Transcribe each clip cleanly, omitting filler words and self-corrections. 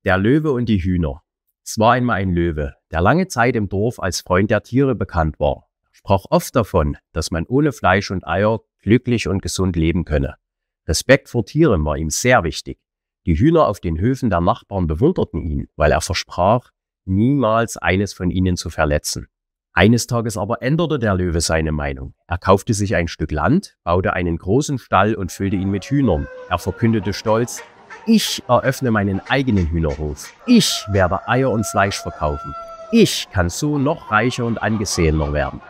Der Löwe und die Hühner. Es war einmal ein Löwe, der lange Zeit im Dorf als Freund der Tiere bekannt war. Er sprach oft davon, dass man ohne Fleisch und Eier glücklich und gesund leben könne. Respekt vor Tieren war ihm sehr wichtig. Die Hühner auf den Höfen der Nachbarn bewunderten ihn, weil er versprach, niemals eines von ihnen zu verletzen. Eines Tages aber änderte der Löwe seine Meinung. Er kaufte sich ein Stück Land, baute einen großen Stall und füllte ihn mit Hühnern. Er verkündete stolz: Ich eröffne meinen eigenen Hühnerhof. Ich werde Eier und Fleisch verkaufen. Ich kann so noch reicher und angesehener werden.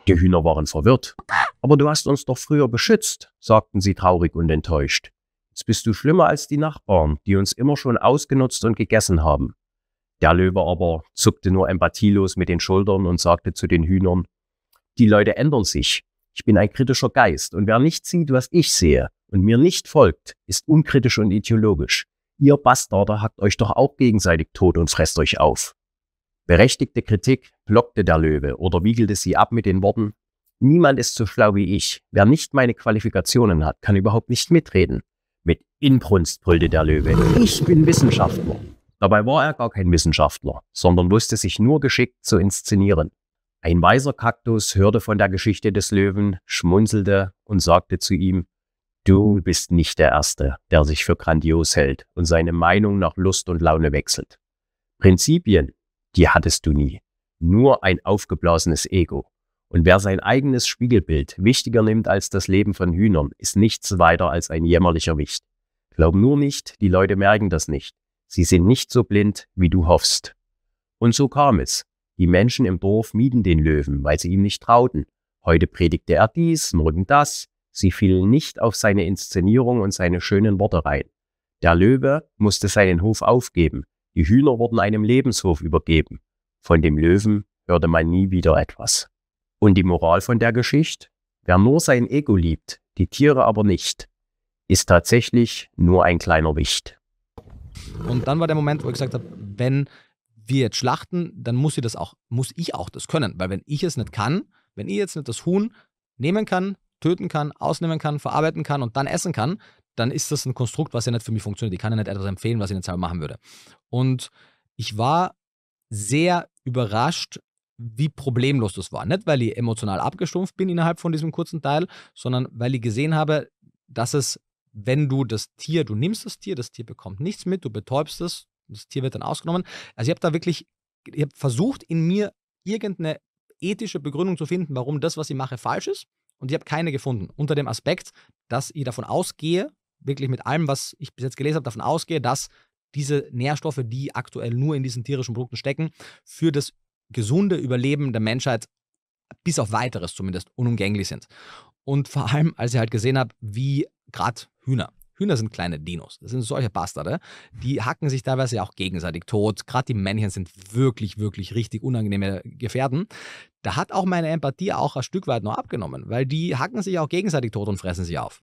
Die Hühner waren verwirrt. Aber du hast uns doch früher beschützt, sagten sie traurig und enttäuscht. Jetzt bist du schlimmer als die Nachbarn, die uns immer schon ausgenutzt und gegessen haben. Der Löwe aber zuckte nur empathielos mit den Schultern und sagte zu den Hühnern: Die Leute ändern sich. Ich bin ein kritischer Geist und wer nicht sieht, was ich sehe und mir nicht folgt, ist unkritisch und ideologisch. Ihr Bastarde hackt euch doch auch gegenseitig tot und fresst euch auf. Berechtigte Kritik blockte der Löwe oder wiegelte sie ab mit den Worten: Niemand ist so schlau wie ich. Wer nicht meine Qualifikationen hat, kann überhaupt nicht mitreden. Mit Inbrunst brüllte der Löwe: Ich bin Wissenschaftler. Dabei war er gar kein Wissenschaftler, sondern wusste sich nur geschickt zu inszenieren. Ein weiser Kaktus hörte von der Geschichte des Löwen, schmunzelte und sagte zu ihm: Du bist nicht der Erste, der sich für grandios hält und seine Meinung nach Lust und Laune wechselt. Prinzipien, die hattest du nie. Nur ein aufgeblasenes Ego. Und wer sein eigenes Spiegelbild wichtiger nimmt als das Leben von Hühnern, ist nichts weiter als ein jämmerlicher Wicht. Glaub nur nicht, die Leute merken das nicht. Sie sind nicht so blind, wie du hoffst. Und so kam es. Die Menschen im Dorf mieden den Löwen, weil sie ihm nicht trauten. Heute predigte er dies, morgen das. Sie fielen nicht auf seine Inszenierung und seine schönen Worte rein. Der Löwe musste seinen Hof aufgeben. Die Hühner wurden einem Lebenshof übergeben. Von dem Löwen hörte man nie wieder etwas. Und die Moral von der Geschichte? Wer nur sein Ego liebt, die Tiere aber nicht, ist tatsächlich nur ein kleiner Wicht. Und dann war der Moment, wo ich gesagt habe, wenn wir jetzt schlachten, dann muss ich auch das können. Weil wenn ich es nicht kann, wenn ich jetzt nicht das Huhn nehmen kann, töten kann, ausnehmen kann, verarbeiten kann und dann essen kann, dann ist das ein Konstrukt, was ja nicht für mich funktioniert. Ich kann ja nicht etwas empfehlen, was ich nicht selber machen würde. Und ich war sehr überrascht, wie problemlos das war. Nicht, weil ich emotional abgestumpft bin innerhalb von diesem kurzen Teil, sondern weil ich gesehen habe, dass es, wenn du das Tier bekommt nichts mit, du betäubst es, das Tier wird dann ausgenommen. Also ich habe versucht, in mir irgendeine ethische Begründung zu finden, warum das, was ich mache, falsch ist. Und ich habe keine gefunden. Unter dem Aspekt, dass ich davon ausgehe, wirklich mit allem, was ich bis jetzt gelesen habe, davon ausgehe, dass diese Nährstoffe, die aktuell nur in diesen tierischen Produkten stecken, für das gesunde Überleben der Menschheit bis auf Weiteres zumindest unumgänglich sind. Und vor allem, als ich halt gesehen habe, wie gerade Hühner sind kleine Dinos, das sind solche Bastarde, die hacken sich teilweise auch gegenseitig tot, gerade die Männchen sind wirklich, wirklich richtig unangenehme Gefährten. Da hat auch meine Empathie auch ein Stück weit noch abgenommen, weil die hacken sich auch gegenseitig tot und fressen sich auf.